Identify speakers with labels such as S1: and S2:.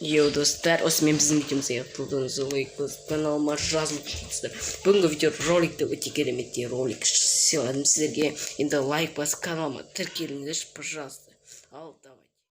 S1: Йоу достар, осымен біздің видеомызға аяқталдыңызды лайк каналыма жазылып жатсыздар. Бүгінгі видео роликті өте кереметтей ролик сыйладым сіздерге. Енді лайк басып каналыма тіркеліңіздерші, пожалуйста. Ал